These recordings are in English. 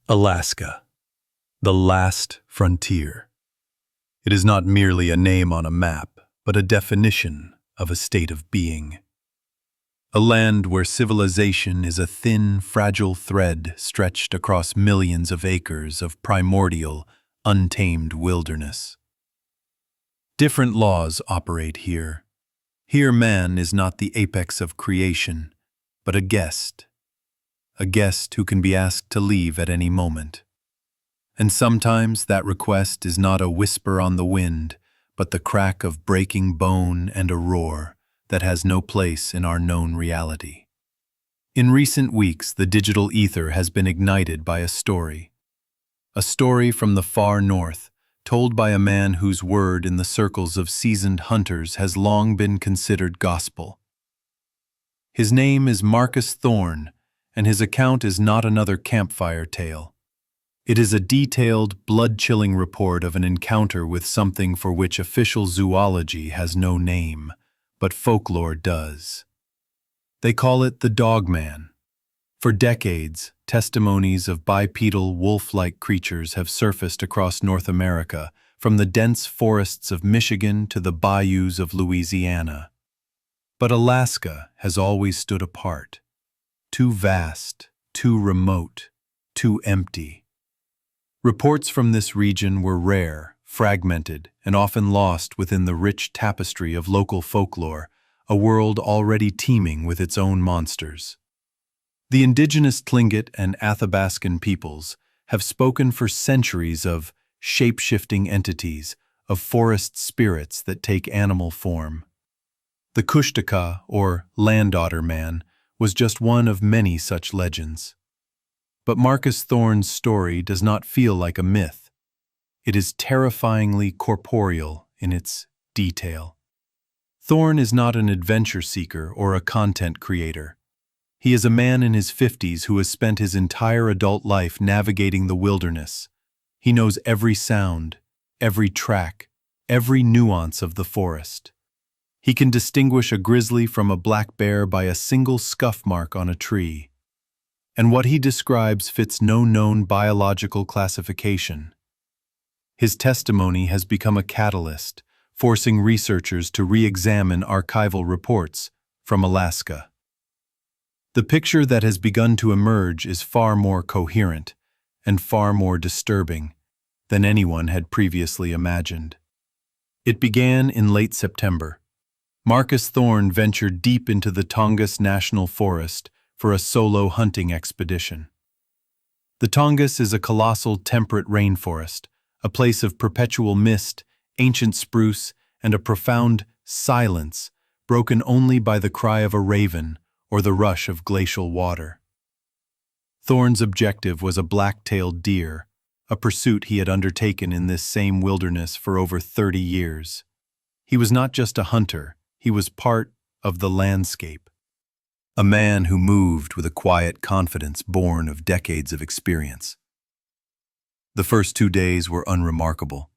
Alaska, the last frontier. It is not merely a name on a map, but a definition of a state of being. A land where civilization is a thin, fragile thread stretched across millions of acres of primordial, untamed wilderness. Different laws operate here. Here man is not the apex of creation, but a guest who can be asked to leave at any moment. And sometimes that request is not a whisper on the wind, but the crack of breaking bone and a roar that has no place in our known reality. In recent weeks, the digital ether has been ignited by a story from the far north, told by a man whose word in the circles of seasoned hunters has long been considered gospel. His name is Marcus Thorne, and his account is not another campfire tale. It is a detailed, blood-chilling report of an encounter with something for which official zoology has no name, but folklore does. They call it the Dogman. For decades, testimonies of bipedal, wolf-like creatures have surfaced across North America, from the dense forests of Michigan to the bayous of Louisiana. But Alaska has always stood apart. Too vast, too remote, too empty. Reports from this region were rare, fragmented, and often lost within the rich tapestry of local folklore, a world already teeming with its own monsters. The indigenous Tlingit and Athabaskan peoples have spoken for centuries of shape-shifting entities, of forest spirits that take animal form. The Kushtaka, or Land Otter Man, was just one of many such legends. But Marcus Thorne's story does not feel like a myth. It is terrifyingly corporeal in its detail. Thorne is not an adventure seeker or a content creator. He is a man in his 50s who has spent his entire adult life navigating the wilderness. He knows every sound, every track, every nuance of the forest. He can distinguish a grizzly from a black bear by a single scuff mark on a tree. And what he describes fits no known biological classification. His testimony has become a catalyst, forcing researchers to re-examine archival reports from Alaska. The picture that has begun to emerge is far more coherent and far more disturbing than anyone had previously imagined. It began in late September. Marcus Thorne ventured deep into the Tongass National Forest for a solo hunting expedition. The Tongass is a colossal temperate rainforest, a place of perpetual mist, ancient spruce, and a profound silence broken only by the cry of a raven or the rush of glacial water. Thorne's objective was a black-tailed deer, a pursuit he had undertaken in this same wilderness for over 30 years. He was not just a hunter, he was part of the landscape. A man who moved with a quiet confidence born of decades of experience. The first 2 days were unremarkable.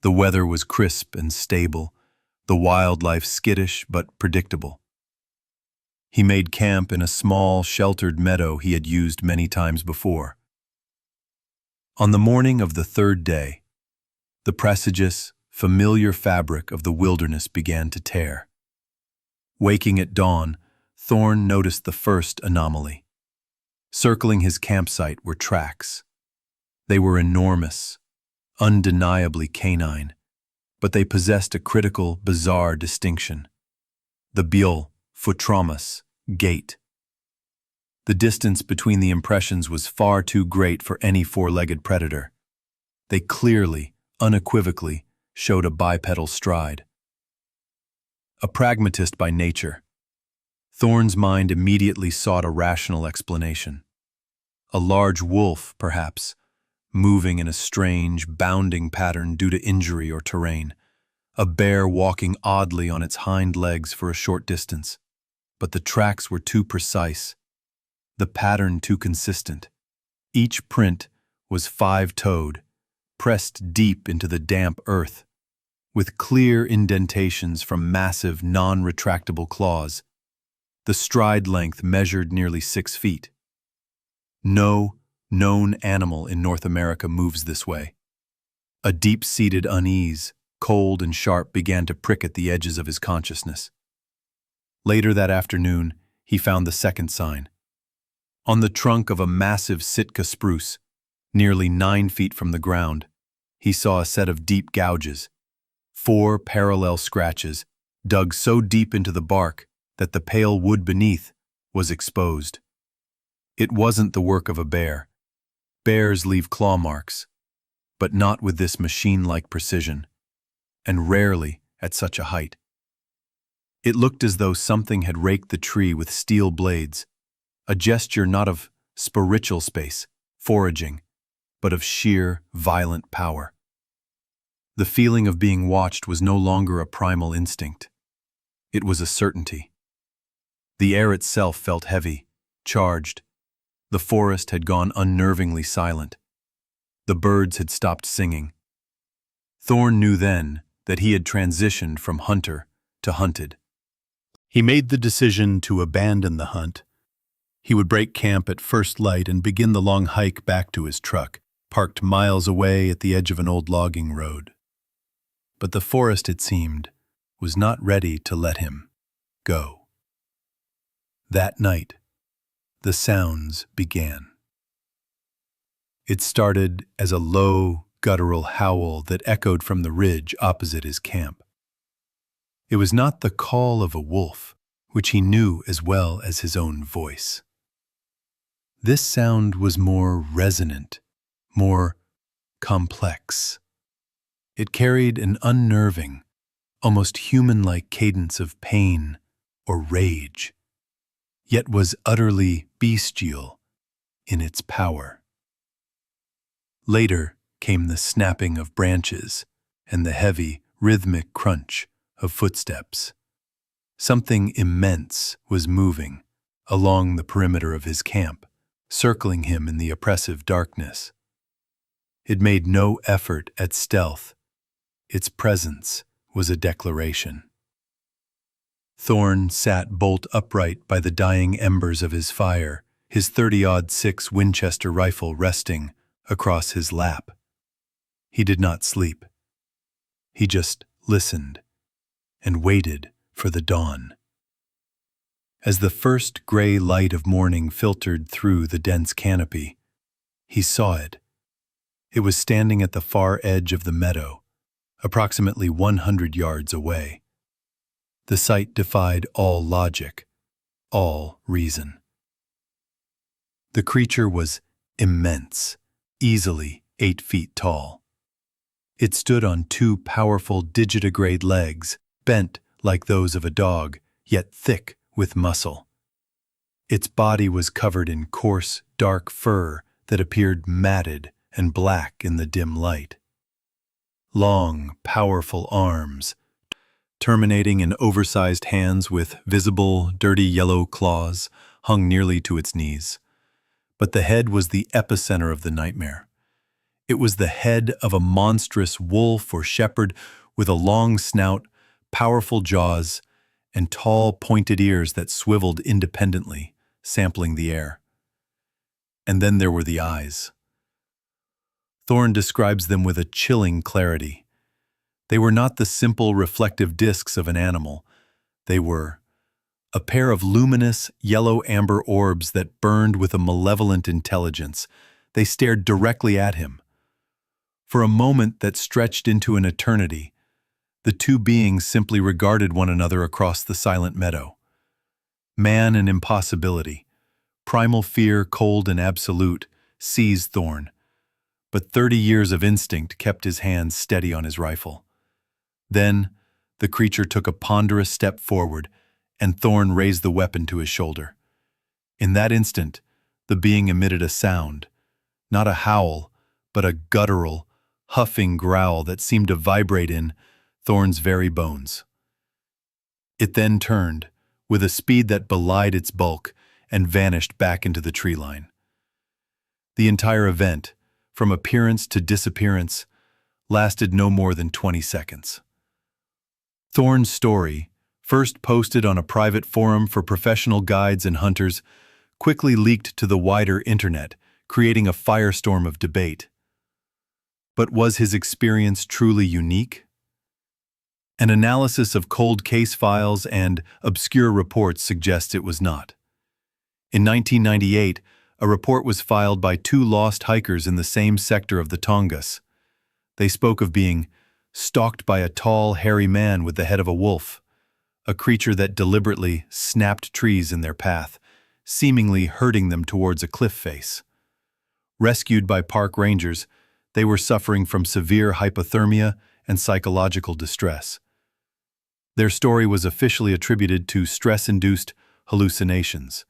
The weather was crisp and stable, the wildlife skittish but predictable. He made camp in a small, sheltered meadow he had used many times before. On the morning of the third day, the prestigious, familiar fabric of the wilderness began to tear. Waking at dawn, Thorne noticed the first anomaly. Circling his campsite were tracks. They were enormous, undeniably canine, but they possessed a critical, bizarre distinction. The Bipedal, Tongass, gait. The distance between the impressions was far too great for any four-legged predator. They clearly, unequivocally, showed a bipedal stride. A pragmatist by nature, Thorne's mind immediately sought a rational explanation. A large wolf, perhaps, moving in a strange, bounding pattern due to injury or terrain. A bear walking oddly on its hind legs for a short distance. But the tracks were too precise, the pattern too consistent. Each print was five-toed, pressed deep into the damp earth, with clear indentations from massive, non-retractable claws. The stride length measured nearly 6 feet. No known animal in North America moves this way. A deep-seated unease, cold and sharp, began to prick at the edges of his consciousness. Later that afternoon, he found the second sign. On the trunk of a massive Sitka spruce, nearly 9 feet from the ground, he saw a set of deep gouges, 4 parallel scratches, dug so deep into the bark that the pale wood beneath was exposed. It wasn't the work of a bear. Bears leave claw marks, but not with this machine-like precision, and rarely at such a height. It looked as though something had raked the tree with steel blades, a gesture not of spiritual space, foraging, but of sheer, violent power. The feeling of being watched was no longer a primal instinct. It was a certainty. The air itself felt heavy, charged. The forest had gone unnervingly silent. The birds had stopped singing. Thorn knew then that he had transitioned from hunter to hunted. He made the decision to abandon the hunt. He would break camp at first light and begin the long hike back to his truck, parked miles away at the edge of an old logging road. But the forest, it seemed, was not ready to let him go. That night, the sounds began. It started as a low, guttural howl that echoed from the ridge opposite his camp. It was not the call of a wolf, which he knew as well as his own voice. This sound was more resonant, more complex. It carried an unnerving, almost human-like cadence of pain or rage, yet was utterly bestial in its power. Later came the snapping of branches and the heavy, rhythmic crunch of footsteps. Something immense was moving along the perimeter of his camp, circling him in the oppressive darkness. It made no effort at stealth. Its presence was a declaration. Thorn sat bolt upright by the dying embers of his fire, his .30-06 Winchester rifle resting across his lap. He did not sleep. He just listened and waited for the dawn. As the first gray light of morning filtered through the dense canopy, he saw it. It was standing at the far edge of the meadow, approximately 100 yards away. The sight defied all logic, all reason. The creature was immense, easily 8 feet tall. It stood on 2 powerful digitigrade legs, bent like those of a dog, yet thick with muscle. Its body was covered in coarse, dark fur that appeared matted and black in the dim light. Long, powerful arms, terminating in oversized hands with visible, dirty yellow claws, hung nearly to its knees. But the head was the epicenter of the nightmare. It was the head of a monstrous wolf or shepherd with a long snout, powerful jaws, and tall, pointed ears that swiveled independently, sampling the air. And then there were the eyes. Thorn describes them with a chilling clarity. They were not the simple reflective discs of an animal. They were a pair of luminous, yellow-amber orbs that burned with a malevolent intelligence. They stared directly at him. For a moment that stretched into an eternity, the two beings simply regarded one another across the silent meadow. Man and impossibility, primal fear, cold and absolute, seized Thorn. But 30 years of instinct kept his hands steady on his rifle. Then, the creature took a ponderous step forward, and Thorn raised the weapon to his shoulder. In that instant, the being emitted a sound, not a howl, but a guttural, huffing growl that seemed to vibrate in Thorn's very bones. It then turned, with a speed that belied its bulk, and vanished back into the tree line. The entire event, from appearance to disappearance, lasted no more than 20 seconds. Thorn's story, first posted on a private forum for professional guides and hunters, quickly leaked to the wider internet, creating a firestorm of debate. But was his experience truly unique? An analysis of cold case files and obscure reports suggests it was not. In 1998, a report was filed by two lost hikers in the same sector of the Tongass. They spoke of being stalked by a tall, hairy man with the head of a wolf, a creature that deliberately snapped trees in their path, seemingly herding them towards a cliff face. Rescued by park rangers, they were suffering from severe hypothermia and psychological distress. Their story was officially attributed to stress-induced hallucinations.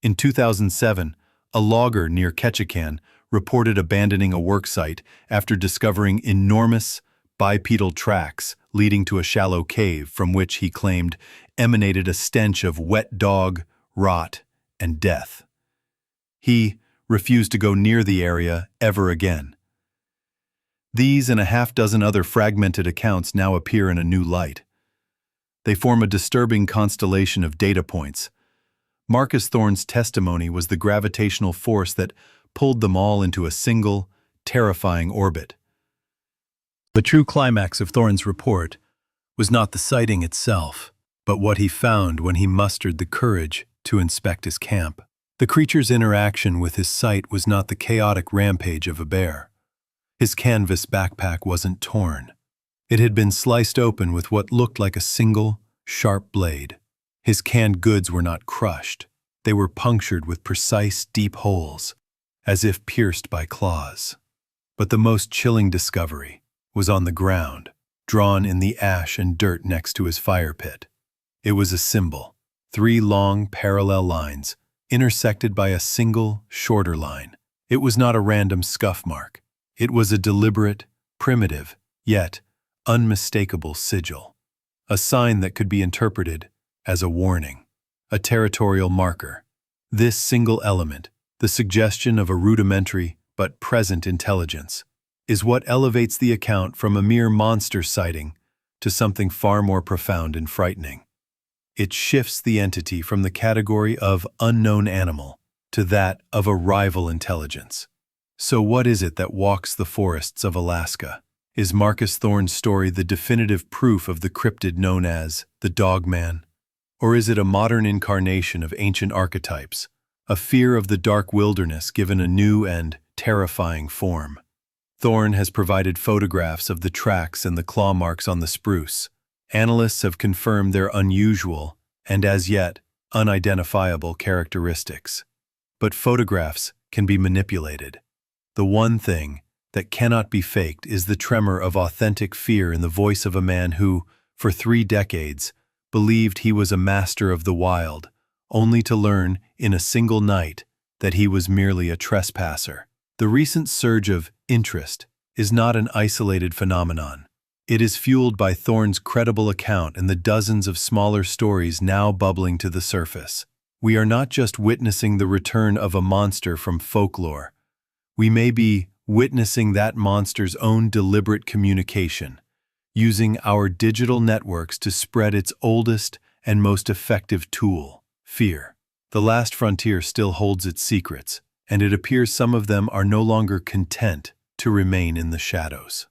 In 2007, a logger near Ketchikan reported abandoning a work site after discovering enormous bipedal tracks leading to a shallow cave from which he claimed emanated a stench of wet dog, rot, and death. He refused to go near the area ever again. These and a half-dozen other fragmented accounts now appear in a new light. They form a disturbing constellation of data points. Marcus Thorne's testimony was the gravitational force that pulled them all into a single, terrifying orbit. The true climax of Thorne's report was not the sighting itself, but what he found when he mustered the courage to inspect his camp. The creature's interaction with his sight was not the chaotic rampage of a bear. His canvas backpack wasn't torn. It had been sliced open with what looked like a single, sharp blade. His canned goods were not crushed. They were punctured with precise, deep holes, as if pierced by claws. But the most chilling discovery was on the ground, drawn in the ash and dirt next to his fire pit. It was a symbol, 3 long, parallel lines, intersected by a single, shorter line. It was not a random scuff mark. It was a deliberate, primitive, yet unmistakable sigil. A sign that could be interpreted as a warning, a territorial marker. This single element, the suggestion of a rudimentary but present intelligence, is what elevates the account from a mere monster sighting to something far more profound and frightening. It shifts the entity from the category of unknown animal to that of a rival intelligence. So what is it that walks the forests of Alaska? Is Marcus Thorne's story the definitive proof of the cryptid known as the Dogman? Or is it a modern incarnation of ancient archetypes, a fear of the dark wilderness given a new and terrifying form? Thorne has provided photographs of the tracks and the claw marks on the spruce. Analysts have confirmed their unusual and as yet unidentifiable characteristics. But photographs can be manipulated. The one thing that cannot be faked is the tremor of authentic fear in the voice of a man who, for 3 decades, believed he was a master of the wild, only to learn in a single night that he was merely a trespasser. The recent surge of interest is not an isolated phenomenon. It is fueled by Thorne's credible account and the dozens of smaller stories now bubbling to the surface. We are not just witnessing the return of a monster from folklore. We may be witnessing that monster's own deliberate communication, using our digital networks to spread its oldest and most effective tool, fear. The last frontier still holds its secrets, and it appears some of them are no longer content to remain in the shadows.